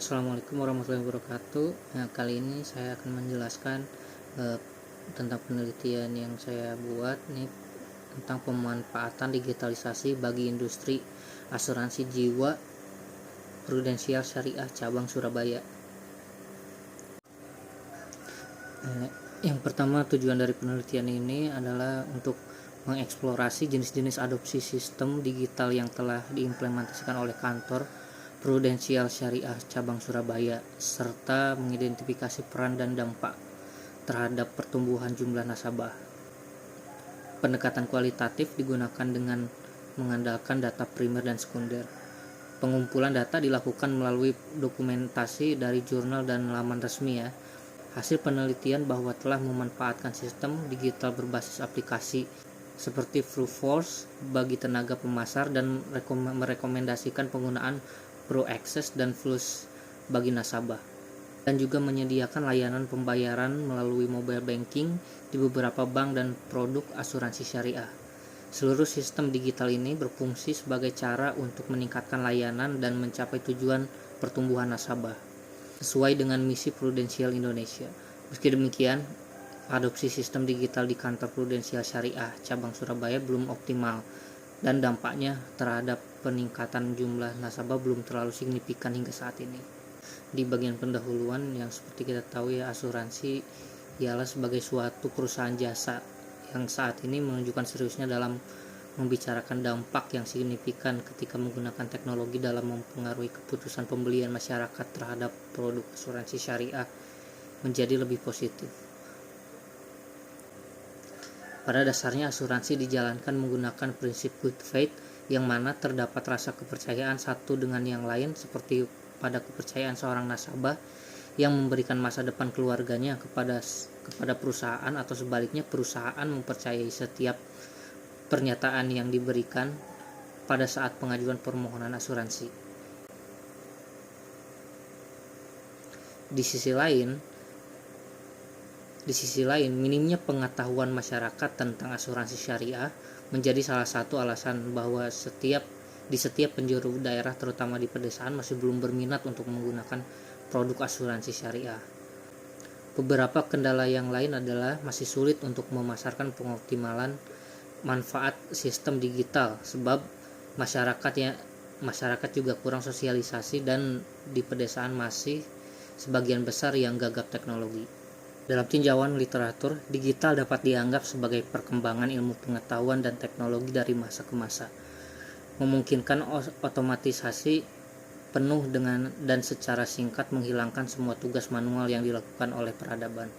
Assalamualaikum warahmatullahi wabarakatuh. Nah, kali ini saya akan menjelaskan eh, tentang penelitian yang saya buat nih tentang pemanfaatan digitalisasi bagi industri asuransi jiwa Prudensial Syariah cabang Surabaya. Eh, yang pertama, tujuan dari penelitian ini adalah untuk mengeksplorasi jenis-jenis adopsi sistem digital yang telah diimplementasikan oleh kantor Prudensial Syariah cabang Surabaya, serta mengidentifikasi peran dan dampak terhadap pertumbuhan jumlah nasabah. Pendekatan kualitatif digunakan dengan mengandalkan data primer dan sekunder. Pengumpulan data dilakukan melalui dokumentasi dari jurnal dan laman resmi ya. Hasil penelitian bahwa telah memanfaatkan sistem digital berbasis aplikasi seperti Force bagi tenaga pemasar dan merekomendasikan penggunaan Pro Access dan Plus bagi nasabah, dan juga menyediakan layanan pembayaran melalui mobile banking di beberapa bank dan produk asuransi syariah. Seluruh sistem digital ini berfungsi sebagai cara untuk meningkatkan layanan dan mencapai tujuan pertumbuhan nasabah sesuai dengan misi Prudensial Indonesia. Meski demikian, adopsi sistem digital di kantor Prudensial Syariah cabang Surabaya belum optimal dan dampaknya terhadap peningkatan jumlah nasabah belum terlalu signifikan hingga saat ini. Di bagian pendahuluan, yang seperti kita tahu ya, asuransi ialah sebagai suatu perusahaan jasa yang saat ini menunjukkan seriusnya dalam membicarakan dampak yang signifikan ketika menggunakan teknologi dalam mempengaruhi keputusan pembelian masyarakat terhadap produk asuransi syariah menjadi lebih positif. Pada dasarnya asuransi dijalankan menggunakan prinsip good faith, yang mana terdapat rasa kepercayaan satu dengan yang lain, seperti pada kepercayaan seorang nasabah yang memberikan masa depan keluarganya kepada perusahaan, atau sebaliknya perusahaan mempercayai setiap pernyataan yang diberikan pada saat pengajuan permohonan asuransi. Di sisi lain, minimnya pengetahuan masyarakat tentang asuransi syariah menjadi salah satu alasan bahwa di setiap penjuru daerah, terutama di pedesaan, masih belum berminat untuk menggunakan produk asuransi syariah. Beberapa kendala yang lain adalah masih sulit untuk memasarkan pengoptimalan manfaat sistem digital, sebab masyarakat juga kurang sosialisasi, dan di pedesaan masih sebagian besar yang gagap teknologi. Dalam tinjauan literatur, digital dapat dianggap sebagai perkembangan ilmu pengetahuan dan teknologi dari masa ke masa, memungkinkan otomatisasi penuh dan secara singkat menghilangkan semua tugas manual yang dilakukan oleh peradaban.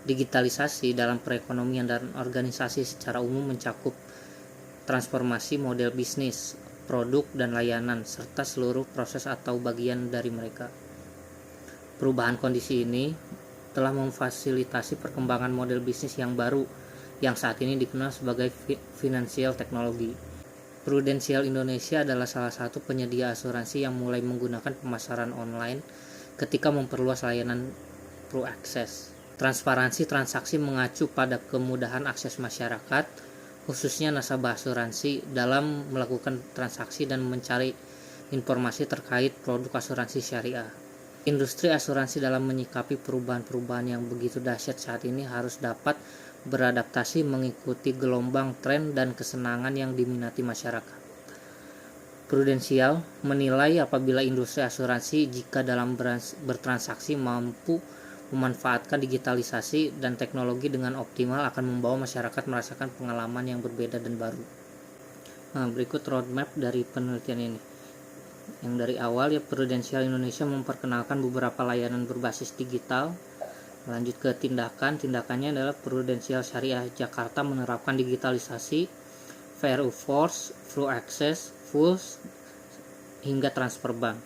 Digitalisasi dalam perekonomian dan organisasi secara umum mencakup transformasi model bisnis, produk, dan layanan, serta seluruh proses atau bagian dari mereka. Perubahan kondisi ini telah memfasilitasi perkembangan model bisnis yang baru yang saat ini dikenal sebagai financial technology. Prudensial Indonesia adalah salah satu penyedia asuransi yang mulai menggunakan pemasaran online ketika memperluas layanan Pro Access. Transparansi transaksi mengacu pada kemudahan akses masyarakat, khususnya nasabah asuransi, dalam melakukan transaksi dan mencari informasi terkait produk asuransi syariah. Industri asuransi dalam menyikapi perubahan-perubahan yang begitu dahsyat saat ini harus dapat beradaptasi mengikuti gelombang tren dan kesenangan yang diminati masyarakat. Prudensial menilai apabila industri asuransi jika dalam bertransaksi mampu memanfaatkan digitalisasi dan teknologi dengan optimal akan membawa masyarakat merasakan pengalaman yang berbeda dan baru. Berikut roadmap dari penelitian ini. Yang dari awal ya, Prudensial Indonesia memperkenalkan beberapa layanan berbasis digital. Lanjut ke tindakannya adalah Prudensial Syariah Jakarta menerapkan digitalisasi, Force, Full Access, Fulls, hingga transfer bank.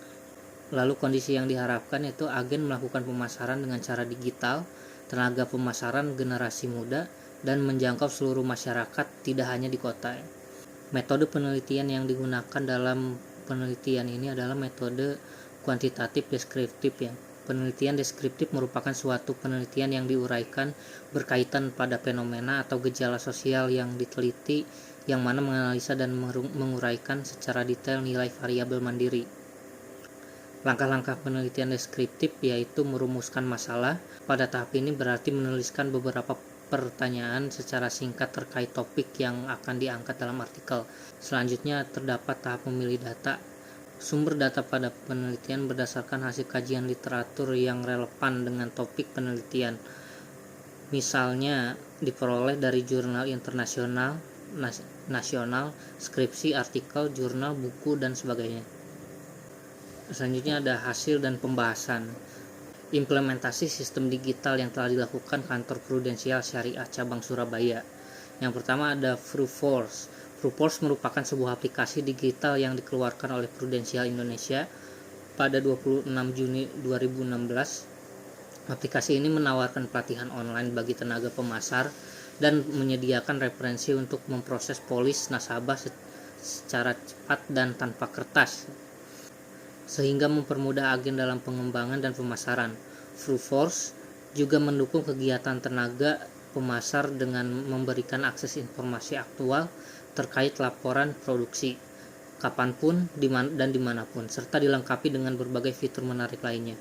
Lalu kondisi yang diharapkan yaitu agen melakukan pemasaran dengan cara digital, tenaga pemasaran generasi muda, dan menjangkau seluruh masyarakat, tidak hanya di kota. Metode penelitian yang digunakan dalam penelitian ini adalah metode kuantitatif deskriptif ya. Penelitian deskriptif merupakan suatu penelitian yang diuraikan berkaitan pada fenomena atau gejala sosial yang diteliti, yang mana menganalisa dan menguraikan secara detail nilai variabel mandiri. Langkah-langkah penelitian deskriptif yaitu merumuskan masalah. Pada tahap ini berarti menuliskan beberapa pertanyaan secara singkat terkait topik yang akan diangkat dalam artikel. Selanjutnya terdapat tahap memilih data. Sumber data pada penelitian berdasarkan hasil kajian literatur yang relevan dengan topik penelitian. Misalnya diperoleh dari jurnal internasional, nasional, skripsi, artikel, jurnal, buku, dan sebagainya. Selanjutnya ada hasil dan pembahasan. Implementasi sistem digital yang telah dilakukan Kantor Prudensial Syariah Cabang Surabaya. Yang pertama ada Fruforce. Fruforce merupakan sebuah aplikasi digital yang dikeluarkan oleh Prudensial Indonesia pada 26 Juni 2016. Aplikasi ini menawarkan pelatihan online bagi tenaga pemasar dan menyediakan referensi untuk memproses polis nasabah secara cepat dan tanpa kertas, sehingga mempermudah agen dalam pengembangan dan pemasaran. Fruforce juga mendukung kegiatan tenaga pemasar dengan memberikan akses informasi aktual terkait laporan produksi, kapanpun dan dimanapun, serta dilengkapi dengan berbagai fitur menarik lainnya.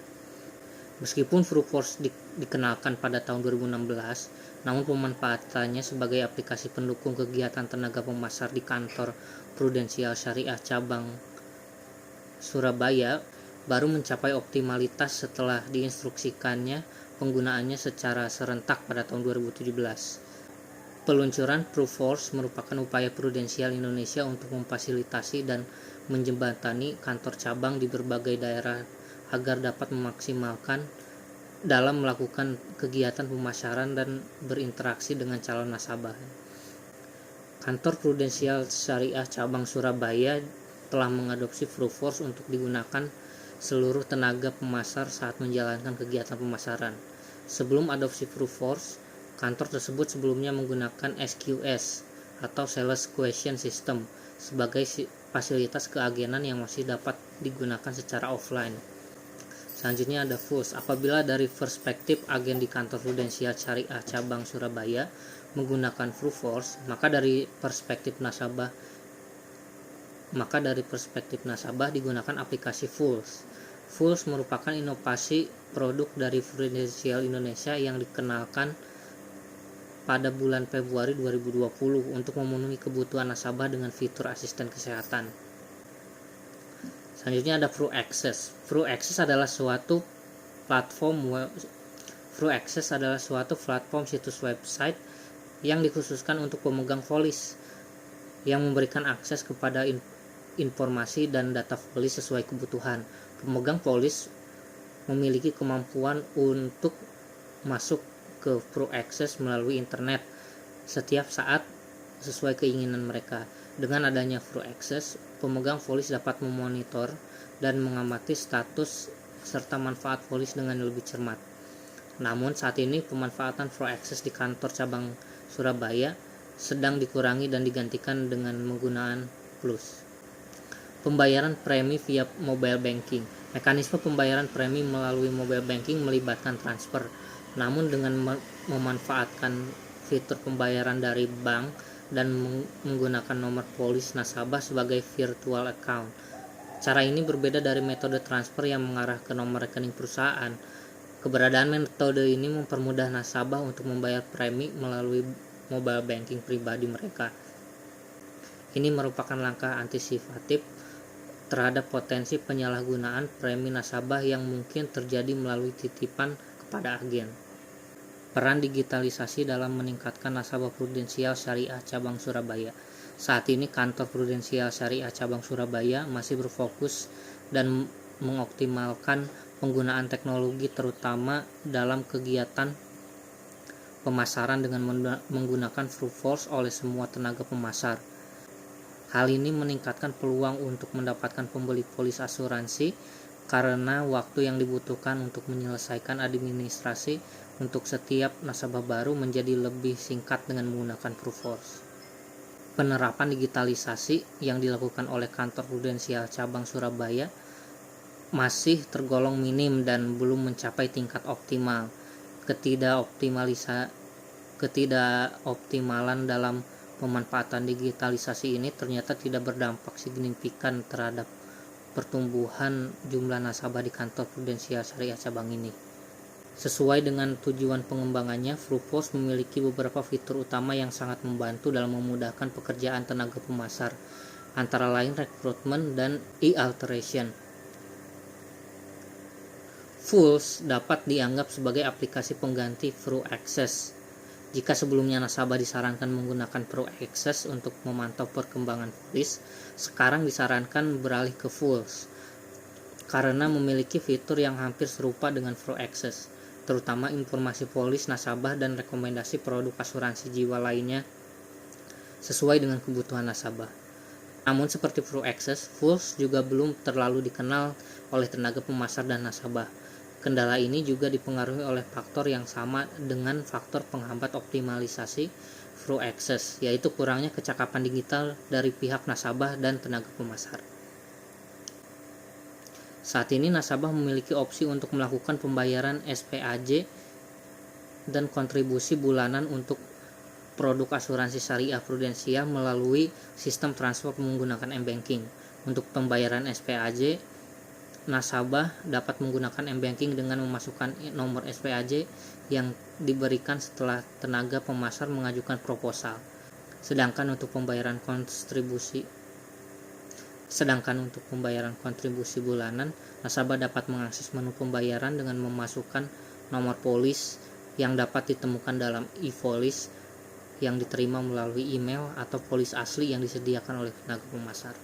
Meskipun Fruforce dikenalkan pada tahun 2016, namun pemanfaatannya sebagai aplikasi pendukung kegiatan tenaga pemasar di Kantor Prudensial Syariah Cabang Surabaya baru mencapai optimalitas setelah diinstruksikannya penggunaannya secara serentak pada tahun 2017. Peluncuran Fruforce merupakan upaya Prudensial Indonesia untuk memfasilitasi dan menjembatani kantor cabang di berbagai daerah agar dapat memaksimalkan dalam melakukan kegiatan pemasaran dan berinteraksi dengan calon nasabah. Kantor Prudensial Syariah Cabang Surabaya telah mengadopsi Fruforce untuk digunakan seluruh tenaga pemasar saat menjalankan kegiatan pemasaran. Sebelum adopsi Fruforce, kantor tersebut sebelumnya menggunakan SQS atau Sales Question System sebagai fasilitas keagenan yang masih dapat digunakan secara offline. Selanjutnya ada FUS. Apabila dari perspektif agen di Kantor Prudensial Syariah Cabang Surabaya menggunakan Fruforce, maka dari perspektif nasabah digunakan aplikasi FUS. FUS merupakan inovasi produk dari Prudensial Indonesia yang dikenalkan pada bulan Februari 2020 untuk memenuhi kebutuhan nasabah dengan fitur asisten kesehatan. Selanjutnya ada Fruaccess. Fruaccess adalah suatu platform situs website yang dikhususkan untuk pemegang polis yang memberikan akses kepada informasi dan data polis sesuai kebutuhan. Pemegang polis memiliki kemampuan untuk masuk ke Fruaccess melalui internet setiap saat sesuai keinginan mereka. Dengan adanya Fruaccess, pemegang polis dapat memonitor dan mengamati status serta manfaat polis dengan lebih cermat. Namun saat ini pemanfaatan Fruaccess di kantor cabang Surabaya sedang dikurangi dan digantikan dengan menggunakan Plus. Pembayaran premi via mobile banking. Mekanisme pembayaran premi melalui mobile banking melibatkan transfer. Namun dengan memanfaatkan fitur pembayaran dari bank dan menggunakan nomor polis nasabah sebagai virtual account. Cara ini berbeda dari metode transfer yang mengarah ke nomor rekening perusahaan. Keberadaan metode ini mempermudah nasabah untuk membayar premi melalui mobile banking pribadi mereka. Ini merupakan langkah antisipatif terhadap potensi penyalahgunaan premi nasabah yang mungkin terjadi melalui titipan kepada agen. Peran digitalisasi dalam meningkatkan nasabah Prudensial Syariah Cabang Surabaya. Saat ini Kantor Prudensial Syariah Cabang Surabaya masih berfokus dan mengoptimalkan penggunaan teknologi terutama dalam kegiatan pemasaran dengan menggunakan Fruforce oleh semua tenaga pemasar. Hal ini meningkatkan peluang untuk mendapatkan pembeli polis asuransi karena waktu yang dibutuhkan untuk menyelesaikan administrasi untuk setiap nasabah baru menjadi lebih singkat dengan menggunakan Fruforce. Penerapan digitalisasi yang dilakukan oleh Kantor Prudensial Cabang Surabaya masih tergolong minim dan belum mencapai tingkat optimal. Ketidakoptimalan dalam pemanfaatan digitalisasi ini ternyata tidak berdampak signifikan terhadap pertumbuhan jumlah nasabah di kantor prudensial syariah cabang ini. Sesuai dengan tujuan pengembangannya, FruForce memiliki beberapa fitur utama yang sangat membantu dalam memudahkan pekerjaan tenaga pemasar, antara lain rekrutmen dan e-alteration. Fools dapat dianggap sebagai aplikasi pengganti FruAccess. Jika sebelumnya nasabah disarankan menggunakan FruAccess untuk memantau perkembangan polis, sekarang disarankan beralih ke Fools karena memiliki fitur yang hampir serupa dengan FruAccess, terutama informasi polis nasabah dan rekomendasi produk asuransi jiwa lainnya sesuai dengan kebutuhan nasabah. Namun seperti FruAccess, Fools juga belum terlalu dikenal oleh tenaga pemasar dan nasabah. Kendala ini juga dipengaruhi oleh faktor yang sama dengan faktor penghambat optimalisasi FruAccess, yaitu kurangnya kecakapan digital dari pihak nasabah dan tenaga pemasar. Saat ini nasabah memiliki opsi untuk melakukan pembayaran SPAJ dan kontribusi bulanan untuk produk asuransi syariah prudensial melalui sistem transfer menggunakan m-banking. Untuk pembayaran SPAJ, nasabah dapat menggunakan m-banking dengan memasukkan nomor SPAJ yang diberikan setelah tenaga pemasar mengajukan proposal. Sedangkan untuk pembayaran kontribusi bulanan, nasabah dapat mengakses menu pembayaran dengan memasukkan nomor polis yang dapat ditemukan dalam e-polis yang diterima melalui email atau polis asli yang disediakan oleh tenaga pemasar.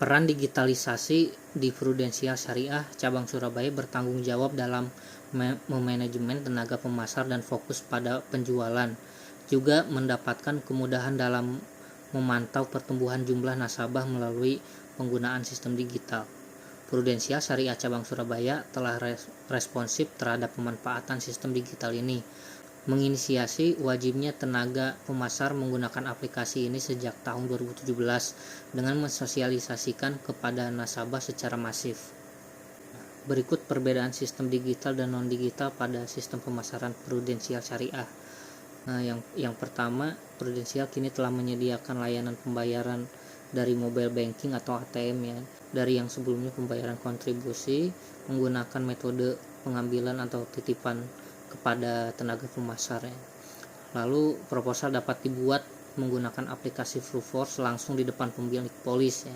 Peran digitalisasi di Prudensial Syariah Cabang Surabaya bertanggung jawab dalam memanajemen tenaga pemasar dan fokus pada penjualan, juga mendapatkan kemudahan dalam memantau pertumbuhan jumlah nasabah melalui penggunaan sistem digital. Prudensial Syariah Cabang Surabaya telah responsif terhadap pemanfaatan sistem digital ini, menginisiasi wajibnya tenaga pemasar menggunakan aplikasi ini sejak tahun 2017 dengan mensosialisasikan kepada nasabah secara masif. Berikut perbedaan sistem digital dan non-digital pada sistem pemasaran prudensial syariah. Yang pertama, prudensial kini telah menyediakan layanan pembayaran dari mobile banking atau ATM ya, dari yang sebelumnya pembayaran kontribusi menggunakan metode pengambilan atau titipan kepada tenaga pemasar ya. Lalu proposal dapat dibuat menggunakan aplikasi FruForce langsung di depan pemilik polis ya.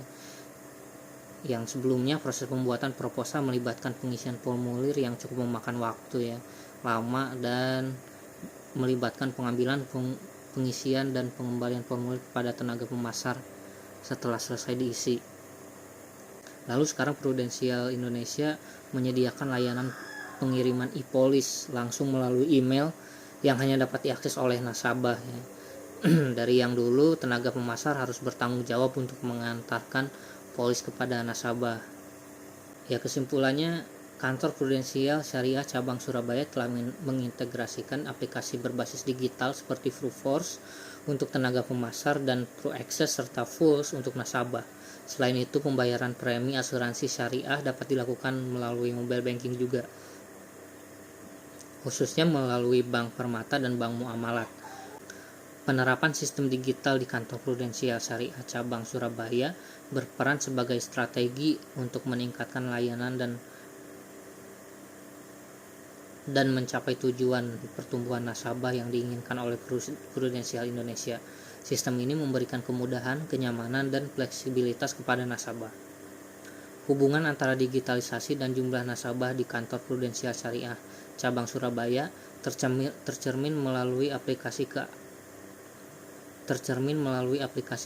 Yang sebelumnya proses pembuatan proposal melibatkan pengisian formulir yang cukup memakan waktu ya, lama, dan melibatkan pengambilan, pengisian dan pengembalian formulir kepada tenaga pemasar setelah selesai diisi. Lalu sekarang Prudensial Indonesia menyediakan layanan pengiriman e-polis langsung melalui email yang hanya dapat diakses oleh nasabah ya. Dari yang dulu tenaga pemasar harus bertanggung jawab untuk mengantarkan polis kepada nasabah. Ya, kesimpulannya, kantor Prudensial Syariah Cabang Surabaya telah mengintegrasikan aplikasi berbasis digital seperti FruForce untuk tenaga pemasar dan FruAccess serta Fools untuk nasabah. Selain itu, pembayaran premi asuransi syariah dapat dilakukan melalui mobile banking juga, khususnya melalui Bank Permata dan Bank Muamalat. Penerapan sistem digital di kantor Prudensial Syariah Cabang Surabaya berperan sebagai strategi untuk meningkatkan layanan dan mencapai tujuan pertumbuhan nasabah yang diinginkan oleh Prudensial Indonesia. Sistem ini memberikan kemudahan, kenyamanan, dan fleksibilitas kepada nasabah. Hubungan antara digitalisasi dan jumlah nasabah di kantor Prudensial Syariah Cabang Surabaya tercermin melalui aplikasi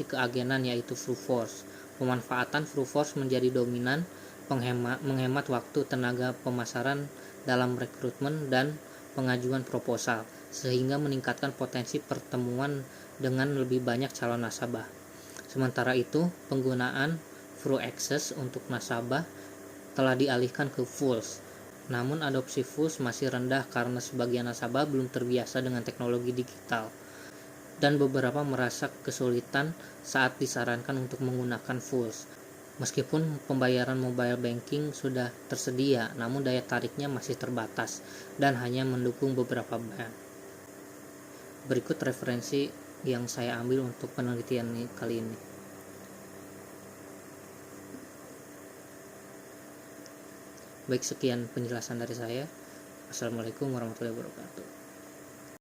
keagenan yaitu FruForce. Pemanfaatan FruForce menjadi dominan, menghemat waktu tenaga pemasaran dalam rekrutmen dan pengajuan proposal, sehingga meningkatkan potensi pertemuan dengan lebih banyak calon nasabah. Sementara itu, penggunaan FruAccess untuk nasabah telah dialihkan ke Fools. Namun adopsi Fools masih rendah karena sebagian nasabah belum terbiasa dengan teknologi digital dan beberapa merasa kesulitan saat disarankan untuk menggunakan Fools. Meskipun pembayaran mobile banking sudah tersedia, namun daya tariknya masih terbatas dan hanya mendukung beberapa bank. Berikut referensi yang saya ambil untuk penelitian kali ini. Baik, sekian penjelasan dari saya. Assalamualaikum warahmatullahi wabarakatuh.